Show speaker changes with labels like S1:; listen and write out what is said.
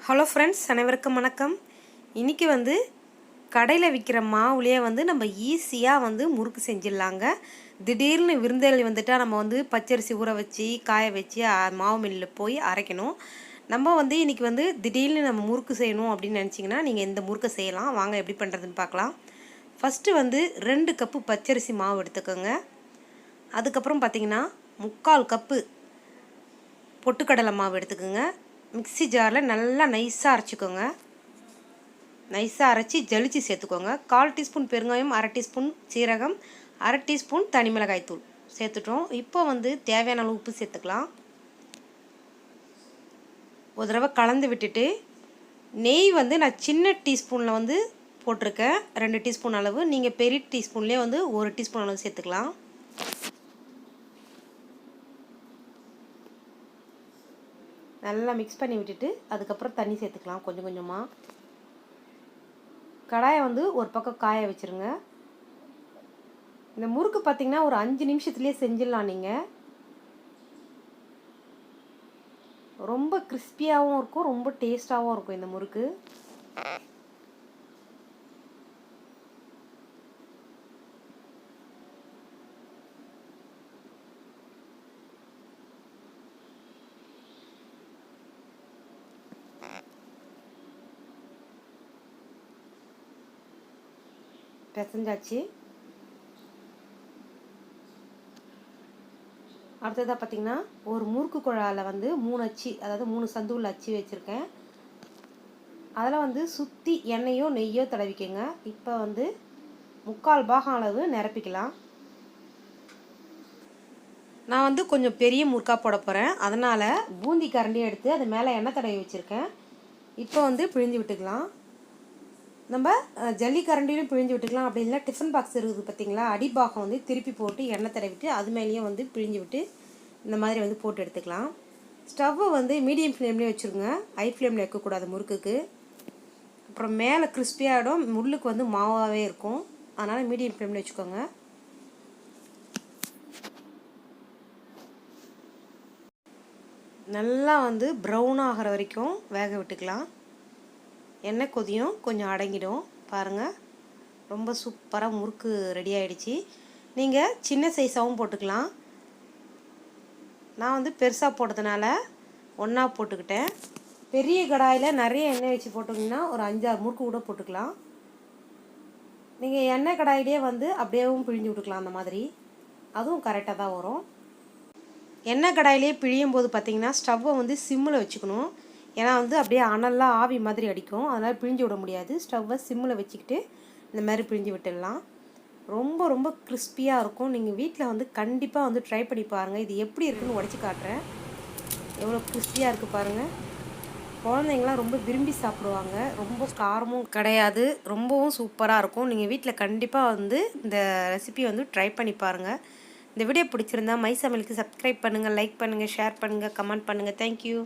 S1: Hello friends, அனைவருக்கும் வணக்கம். இன்றைக்கி கடையில் விற்கிற மாவுலேயே நம்ம ஈஸியாக முறுக்கு செஞ்சிடலாங்க. திடீர்னு விருந்தாளி வந்துட்டால் நம்ம பச்சரிசி ஊற வச்சு காய வச்சு மாவு மில்லில் போய் அரைக்கணும். நம்ம இன்றைக்கி திடீர்னு நம்ம முறுக்கு செய்யணும் அப்படின்னு நினச்சிங்கன்னா நீங்கள் இந்த முறுக்கை செய்யலாம். வாங்க எப்படி பண்ணுறதுன்னு பார்க்கலாம். ஃபஸ்ட்டு 2 கப்பு பச்சரிசி மாவு எடுத்துக்கோங்க. அதுக்கப்புறம் பார்த்திங்கன்னா 3/4 கப்பு பொட்டுக்கடலை மாவு எடுத்துக்கோங்க. மிக்ஸி ஜாரில் நல்லா நைஸாக அரைச்சிக்கோங்க. நைஸாக அரைச்சி ஜலிச்சு சேர்த்துக்கோங்க. 1/4 டீஸ்பூன் பெருங்காயம், 1/2 டீஸ்பூன் சீரகம், 1/2 டீஸ்பூன் தனி மிளகாய் தூள் சேர்த்துட்டோம். இப்போ தேவையான அளவு உப்பு சேர்த்துக்கலாம். ஒரு தடவை கலந்து விட்டுட்டு நெய் நான் சின்ன டீஸ்பூனில் போட்டிருக்கேன் 2 டீஸ்பூன் அளவு. நீங்கள் பெரிய டீஸ்பூன்லேயே 1 டீஸ்பூன் அளவு சேர்த்துக்கலாம். நல்லா மிக்ஸ் பண்ணி விட்டுட்டு அதுக்கப்புறம் தண்ணி சேர்த்துக்கலாம் கொஞ்சம் கொஞ்சமாக. கடாயை ஒரு பக்கம் காய வச்சுருங்க. இந்த முறுக்கு பார்த்திங்கன்னா ஒரு 5 நிமிஷத்துலேயே செஞ்சிடலாம். நீங்கள் ரொம்ப கிறிஸ்பியாகவும் இருக்கும், ரொம்ப டேஸ்ட்டாகவும் இருக்கும் இந்த முறுக்கு. பிசைஞ்சாச்சு. அடுத்ததாக பார்த்திங்கன்னா ஒரு முறுக்கு குழாயில் 3 அச்சு, அதாவது 3 சந்து உள்ள அச்சு வச்சுருக்கேன். அதில் சுற்றி எண்ணெயோ நெய்யோ தடவிக்கங்க. இப்போ 3/4 பாகம் அளவு நிரப்பிக்கலாம். நான் கொஞ்சம் பெரிய முறுக்காக போட போகிறேன். அதனால் பூந்தி கரண்டியை எடுத்து அது மேலே எண்ணெய் தடவி வச்சுருக்கேன். இப்போ பிழிஞ்சு விட்டுக்கலாம். நம்ம ஜல்லி கரண்டிலையும் பிழிஞ்சு விட்டுக்கலாம். அப்படி இல்லை டிஃபன் பாக்ஸ் இருக்குது பார்த்திங்களா, அடிபாகம் திருப்பி போட்டு எண்ணெய் தடவிட்டு அது மேலேயும் பிழிஞ்சு விட்டு இந்த மாதிரி போட்டு எடுத்துக்கலாம். ஸ்டவ்வை மீடியம் ஃப்ளேம்லேயே வச்சுருங்க. ஹை ஃப்ளேமில் வைக்கக்கூடாது முறுக்குக்கு. அப்புறம் மேலே கிறிஸ்பியாகிடும், முள்ளுக்கு மாவாகவே இருக்கும். அதனால் மீடியம் ஃப்ளேமில் வச்சுக்கோங்க. நல்லா ப்ரௌன் ஆகிற வரைக்கும் வேக விட்டுக்கலாம். எண்ணெய் கொதியும் கொஞ்சம் அடங்கிடும். பாருங்கள், ரொம்ப சூப்பராக முறுக்கு ரெடி ஆகிடுச்சு. நீங்கள் சின்ன சைஸாகவும் போட்டுக்கலாம். நான் பெருசாக போட்டதுனால ஒன்றா போட்டுக்கிட்டேன். பெரிய கடாயில் நிறைய எண்ணெய் வச்சு போட்டிங்கன்னா ஒரு 5-6 முறுக்கு கூட போட்டுக்கலாம். நீங்கள் எண்ணெய் கடாயிலே அப்படியேவும் பிழிஞ்சு விட்டுக்கலாம். அந்த மாதிரி அதுவும் கரெக்டாக தான் வரும். எண்ணெய் கடாயிலே பிழியும் போது பார்த்திங்கன்னா ஸ்டவ்வை சிம்மில் வச்சுக்கணும். ஏன்னா அப்படியே அனல்லாம் ஆவி மாதிரி அடிக்கும். அதனால் பிழிஞ்சு விட முடியாது. ஸ்டவ்வை சிம்மில் வச்சுக்கிட்டு இந்த மாதிரி பிழிஞ்சு விட்டுடலாம். ரொம்ப ரொம்ப கிறிஸ்பியாக இருக்கும். நீங்கள் வீட்டில் கண்டிப்பாக ட்ரை பண்ணி பாருங்கள். இது எப்படி இருக்குன்னு உடச்சி காட்டுறேன். எவ்வளோ கிறிஸ்பியாக இருக்குது பாருங்கள். குழந்தைங்களாம் ரொம்ப விரும்பி சாப்பிடுவாங்க. ரொம்ப காரமும் கிடையாது, ரொம்பவும் சூப்பராக இருக்கும். நீங்கள் வீட்டில் கண்டிப்பாக இந்த ரெசிபி ட்ரை பண்ணி பாருங்கள். இந்த வீடியோ பிடிச்சிருந்தா மை சமையலுக்கு சப்ஸ்கிரைப் பண்ணுங்கள், லைக் பண்ணுங்கள், ஷேர் பண்ணுங்கள், கமெண்ட் பண்ணுங்கள். தேங்க்யூ.